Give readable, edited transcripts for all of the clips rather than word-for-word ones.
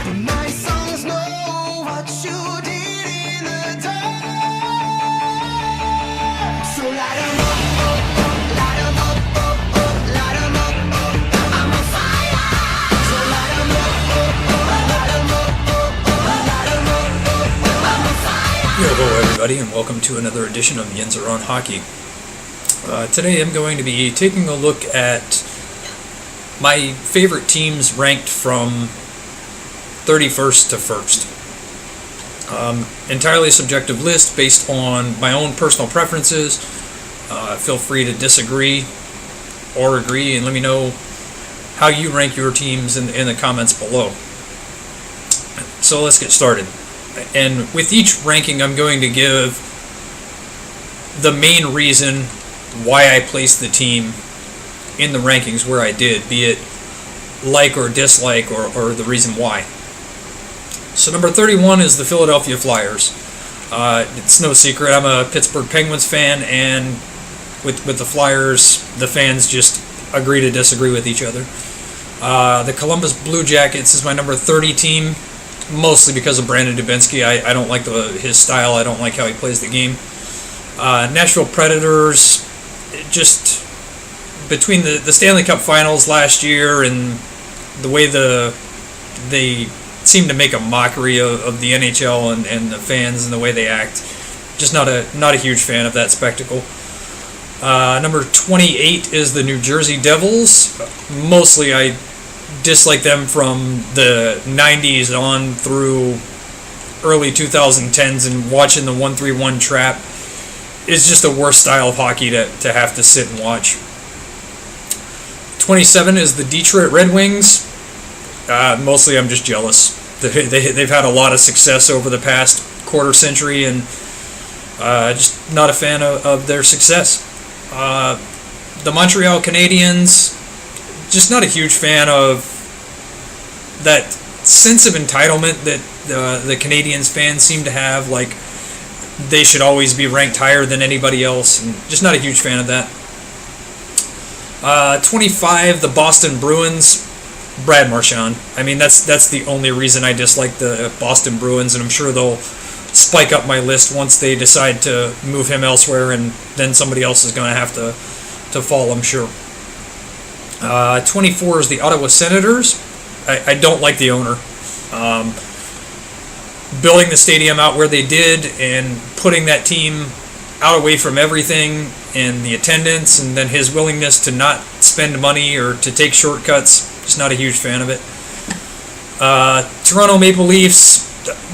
My songs know what you did in the dark. So light 'em up, up, up, light 'em up, up, up, light 'em up, up, I'm on fire. So light 'em up, up, up, light 'em up, up, up, light 'em up, up, I'm on fire. Hello everybody and welcome to another edition of Yinzer on Hockey. Today I'm going to be taking a look at my favorite teams ranked from 31st to 1st. Entirely subjective list based on my own personal preferences. Feel free to disagree or agree and let me know how you rank your teams in the comments below. So let's get started. And with each ranking I'm going to give the main reason why I placed the team in the rankings where I did, be it like or dislike or the reason why. So number 31 is the Philadelphia Flyers. It's no secret I'm a Pittsburgh Penguins fan, and with the Flyers, the fans just agree to disagree with each other. The Columbus Blue Jackets is my number 30 team, mostly because of Brandon Dubinsky. I don't like his style. I don't like how he plays the game. Nashville Predators, just between the Stanley Cup Finals last year and the way they seem to make a mockery of the NHL and the fans and the way they act, just not a huge fan of that spectacle. Number 28 is the New Jersey Devils. Mostly I dislike them from the 90s on through early 2010s, and watching the 1-3-1 trap is just the worst style of hockey to have to sit and watch. 27 is the Detroit Red Wings. Mostly I'm just jealous. They've had a lot of success over the past quarter century, and just not a fan of their success. The Montreal Canadiens, just not a huge fan of that sense of entitlement that the Canadiens fans seem to have, like they should always be ranked higher than anybody else, and just not a huge fan of that. 25, the Boston Bruins, Brad Marchand. I mean, that's the only reason I dislike the Boston Bruins, and I'm sure they'll spike up my list once they decide to move him elsewhere, and then somebody else is going to have to fall, I'm sure. 24 is the Ottawa Senators. I don't like the owner. Building the stadium out where they did and putting that team out away from everything and the attendance, and then his willingness to not spend money or to take shortcuts, just not a huge fan of it. Toronto Maple Leafs,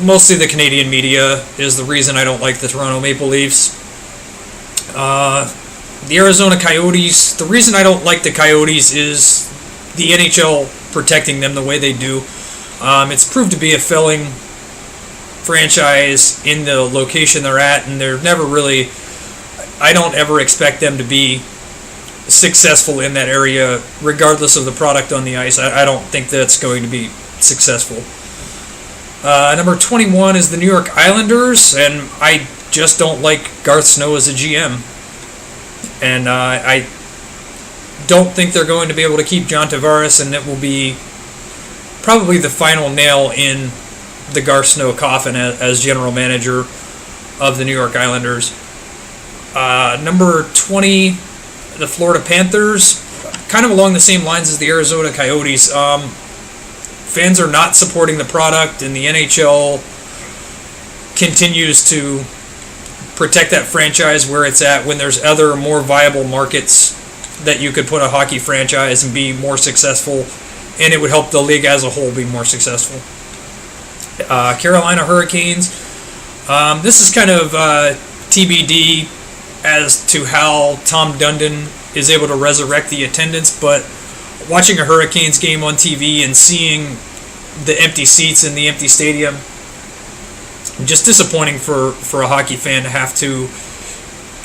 mostly the Canadian media is the reason I don't like the Toronto Maple Leafs. The Arizona Coyotes, the reason I don't like the Coyotes is the NHL protecting them the way they do. It's proved to be a failing franchise in the location they're at, and they're never really, I don't ever expect them to be successful in that area regardless of the product on the ice. I don't think that's going to be successful. Number 21 is the New York Islanders, and I just don't like Garth Snow as a GM, and I don't think they're going to be able to keep John Tavares, and it will be probably the final nail in the Garth Snow coffin as general manager of the New York Islanders. Number 20, the Florida Panthers, kind of along the same lines as the Arizona Coyotes. Fans are not supporting the product, and the NHL continues to protect that franchise where it's at when there's other more viable markets that you could put a hockey franchise and be more successful, and it would help the league as a whole be more successful. Carolina Hurricanes, this is kind of TBD as to how Tom Dundon is able to resurrect the attendance, but watching a Hurricanes game on TV and seeing the empty seats in the empty stadium, just disappointing for a hockey fan to have to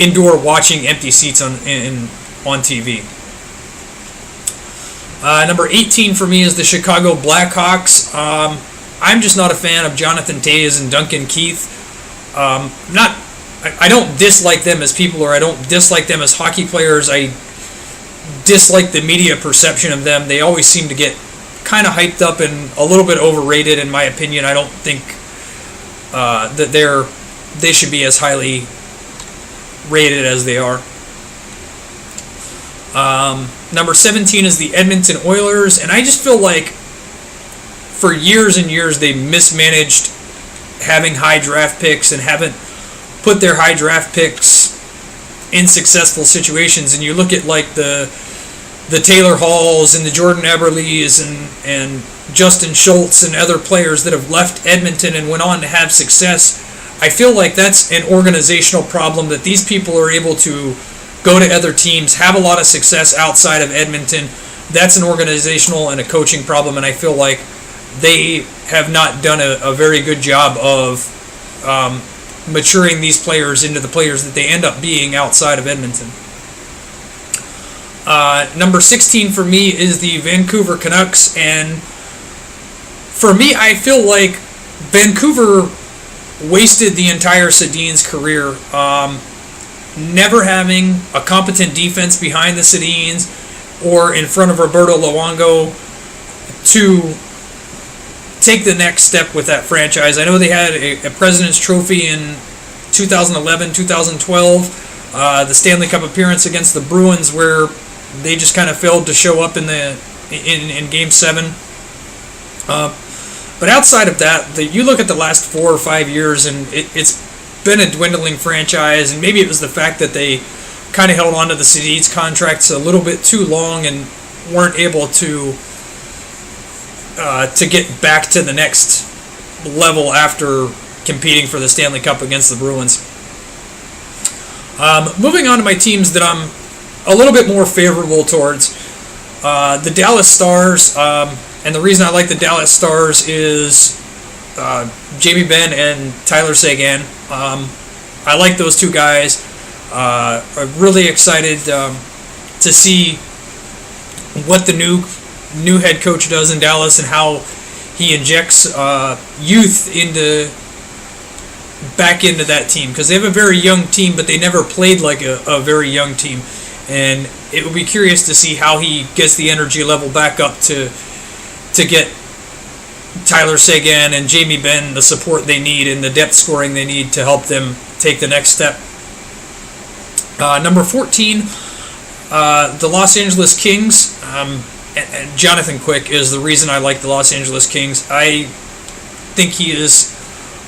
endure watching empty seats on TV. Number 18 for me is the Chicago Blackhawks. I'm just not a fan of Jonathan Toews and Duncan Keith. I don't dislike them as people, or I don't dislike them as hockey players. I dislike the media perception of them. They always seem to get kind of hyped up and a little bit overrated in my opinion. I don't think that they should be as highly rated as they are. Number 17 is the Edmonton Oilers, and I just feel like for years and years they mismanaged having high draft picks and haven't put their high draft picks in successful situations. And you look at like the Taylor Halls and the Jordan Eberles and Justin Schultz and other players that have left Edmonton and went on to have success. I feel like that's an organizational problem, that these people are able to go to other teams, have a lot of success outside of Edmonton. That's an organizational and a coaching problem, and I feel like they have not done a very good job of maturing these players into the players that they end up being outside of Edmonton. Number 16 for me is the Vancouver Canucks, and for me, I feel like Vancouver wasted the entire Sedin's career, never having a competent defense behind the Sedins or in front of Roberto Luongo to take the next step with that franchise. I know they had a President's Trophy in 2011, 2012, the Stanley Cup appearance against the Bruins, where they just kind of failed to show up in Game 7. But outside of that, you look at the last 4 or 5 years, and it's been a dwindling franchise. And maybe it was the fact that they kind of held on to the Sedin's contracts a little bit too long and weren't able to get back to the next level after competing for the Stanley Cup against the Bruins. Moving on to my teams that I'm a little bit more favorable towards, the Dallas Stars. And the reason I like the Dallas Stars is Jamie Benn and Tyler Seguin. I like those two guys. I'm really excited to see what the new head coach does in Dallas and how he injects youth back into that team, because they have a very young team, but they never played like a very young team. And it will be curious to see how he gets the energy level back up to get Tyler Seguin and Jamie Benn the support they need and the depth scoring they need to help them take the next step. Number 14, the Los Angeles Kings. And Jonathan Quick is the reason I like the Los Angeles Kings. I think he is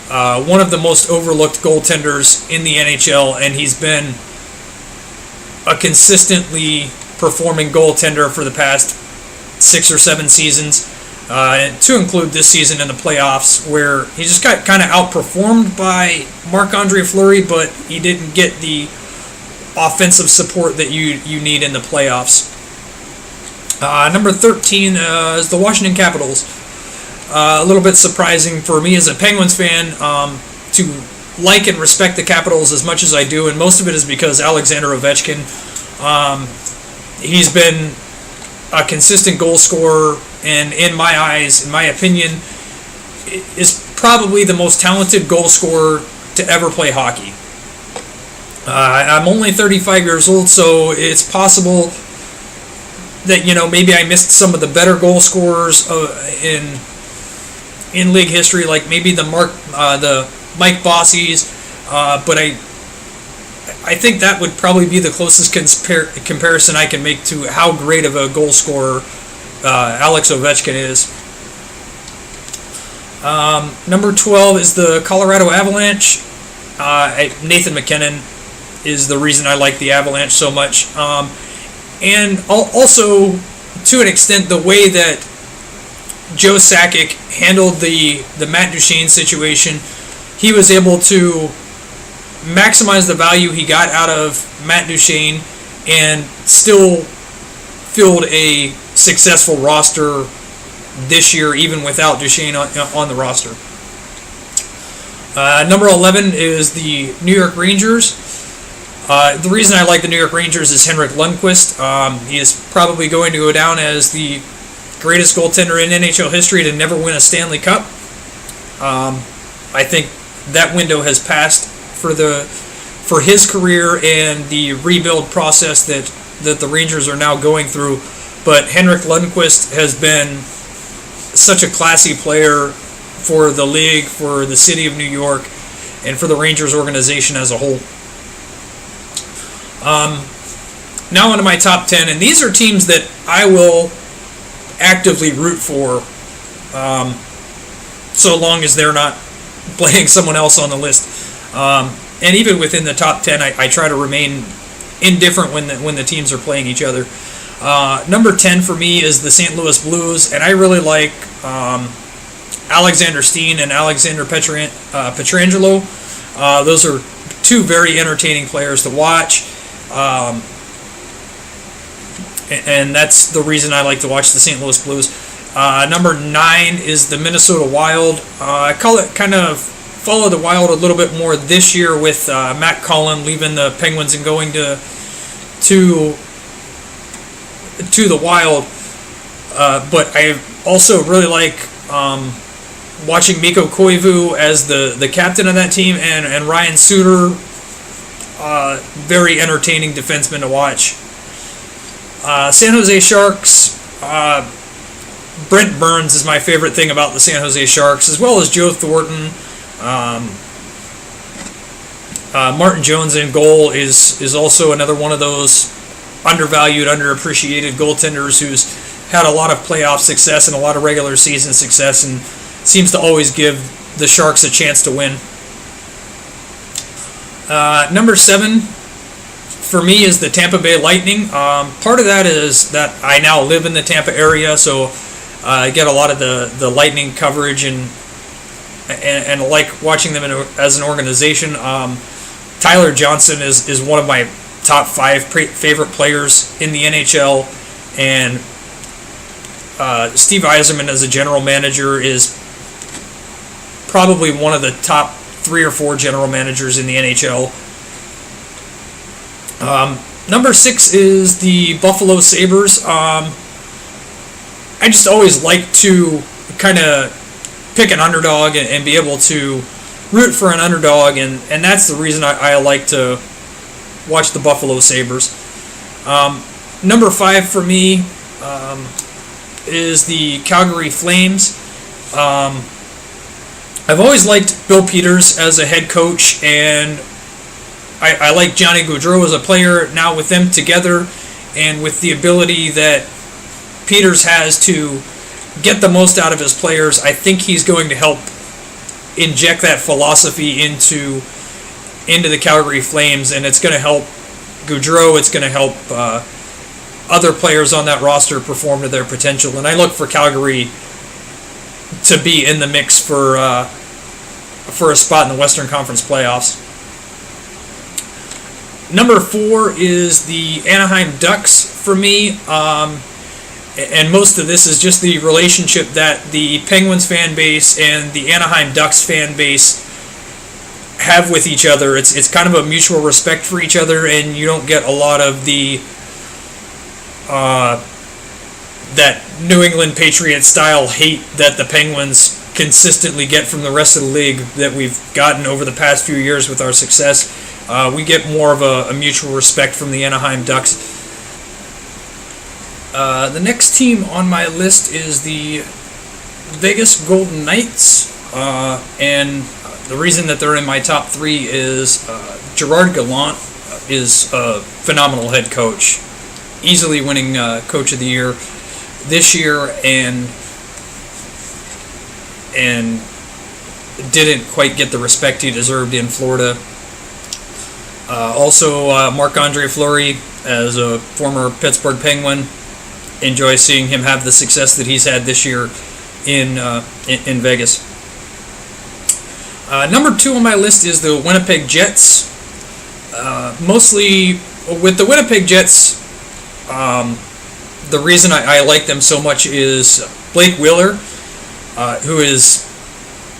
one of the most overlooked goaltenders in the NHL, and he's been a consistently performing goaltender for the past 6 or 7 seasons, to include this season in the playoffs, where he just got kind of outperformed by Marc-Andre Fleury, but he didn't get the offensive support that you need in the playoffs. Number 13 is the Washington Capitals. A little bit surprising for me as a Penguins fan to like and respect the Capitals as much as I do, and most of it is because Alexander Ovechkin. He's been a consistent goal scorer, and in my eyes, in my opinion, is probably the most talented goal scorer to ever play hockey. I'm only 35 years old, so it's possible that maybe I missed some of the better goal scorers in league history, like maybe the Mike Bossies, but I think that would probably be the closest comparison I can make to how great of a goal scorer Alex Ovechkin is. Number 12 is the Colorado Avalanche. Nathan McKinnon is the reason I like the Avalanche so much. And also, to an extent, the way that Joe Sakic handled the Matt Duchene situation. He was able to maximize the value he got out of Matt Duchene and still filled a successful roster this year, even without Duchene on the roster. Number 11 is the New York Rangers. The reason I like the New York Rangers is Henrik Lundqvist. He is probably going to go down as the greatest goaltender in NHL history to never win a Stanley Cup. I think that window has passed for his career and the rebuild process that the Rangers are now going through. But Henrik Lundqvist has been such a classy player for the league, for the city of New York, and for the Rangers organization as a whole. Now onto my top 10, and these are teams that I will actively root for, so long as they're not playing someone else on the list. And even within the top 10, I try to remain indifferent when the teams are playing each other. Number 10 for me is the St. Louis Blues, and I really like Alexander Steen and Alexander Pietrangelo. Those are two very entertaining players to watch, and that's the reason I like to watch the St. Louis Blues. Number 9 is the Minnesota Wild. I kind of follow the Wild a little bit more this year with Matt Cullen leaving the Penguins and going to the Wild. But I also really like watching Mikko Koivu as the captain of that team, and Ryan Suter, very entertaining defenseman to watch. San Jose Sharks, Brent Burns is my favorite thing about the San Jose Sharks, as well as Joe Thornton. Martin Jones in goal is also another one of those undervalued, underappreciated goaltenders who's had a lot of playoff success and a lot of regular season success, and seems to always give the Sharks a chance to win. Number 7 for me is the Tampa Bay Lightning. Part of that is that I now live in the Tampa area, so I get a lot of the Lightning coverage and like watching them as an organization. Tyler Johnson is one of my top 5 favorite players in the NHL, and Steve Yzerman as a general manager is probably one of the top 3 or 4 general managers in the NHL. Number 6 is the Buffalo Sabres. I just always like to kind of pick an underdog and be able to root for an underdog, and that's the reason I like to watch the Buffalo Sabres. Number 5 for me is the Calgary Flames. I've always liked Bill Peters as a head coach, and I like Johnny Gaudreau as a player. Now with them together, and with the ability that Peters has to get the most out of his players, I think he's going to help inject that philosophy into the Calgary Flames, and it's going to help Gaudreau. It's going to help other players on that roster perform to their potential, and I look for Calgary to be in the mix for a spot in the Western Conference playoffs. Number 4 is the Anaheim Ducks for me, and most of this is just the relationship that the Penguins fan base and the Anaheim Ducks fan base have with each other. It's kind of a mutual respect for each other, and you don't get a lot of the that New England Patriots style hate that the Penguins consistently get from the rest of the league that we've gotten over the past few years with our success. We get more of a mutual respect from the Anaheim Ducks. The next team on my list is the Vegas Golden Knights, and the reason that they're in my top 3 is Gerard Gallant is a phenomenal head coach, easily winning Coach of the Year this year, and didn't quite get the respect he deserved in Florida. Also, Marc-Andre Fleury, as a former Pittsburgh Penguin, enjoy seeing him have the success that he's had this year in Vegas. Number 2 on my list is the Winnipeg Jets. Mostly with the Winnipeg Jets, the reason I like them so much is Blake Wheeler, who is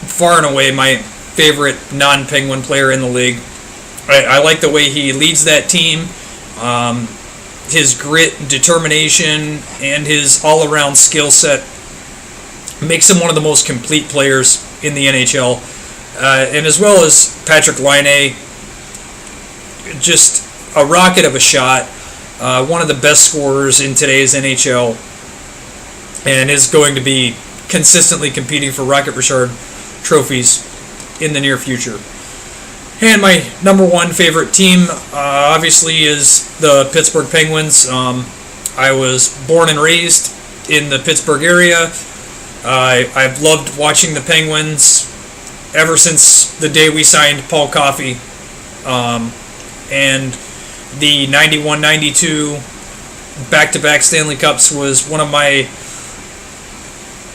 far and away my favorite non-Penguin player in the league. I like the way he leads that team. His grit, determination, and his all-around skill set makes him one of the most complete players in the NHL. And as well as Patrick Laine, just a rocket of a shot, one of the best scorers in today's NHL, and is going to be consistently competing for Rocket Richard trophies in the near future. And my number one favorite team, obviously, is the Pittsburgh Penguins. I was born and raised in the Pittsburgh area. I've loved watching the Penguins ever since the day we signed Paul Coffey. And the 91-92 back-to-back Stanley Cups was one of my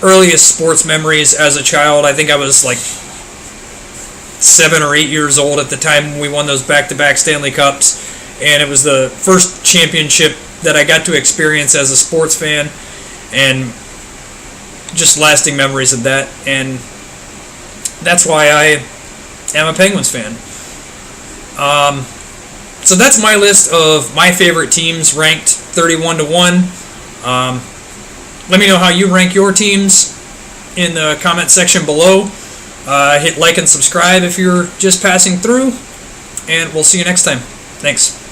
earliest sports memories as a child. I think I was like 7 or 8 years old at the time when we won those back-to-back Stanley Cups, and it was the first championship that I got to experience as a sports fan, and just lasting memories of that. And that's why I am a Penguins fan. So that's my list of my favorite teams ranked 31-1. Let me know how you rank your teams in the comment section below. Hit like and subscribe if you're just passing through, and we'll see you next time. Thanks.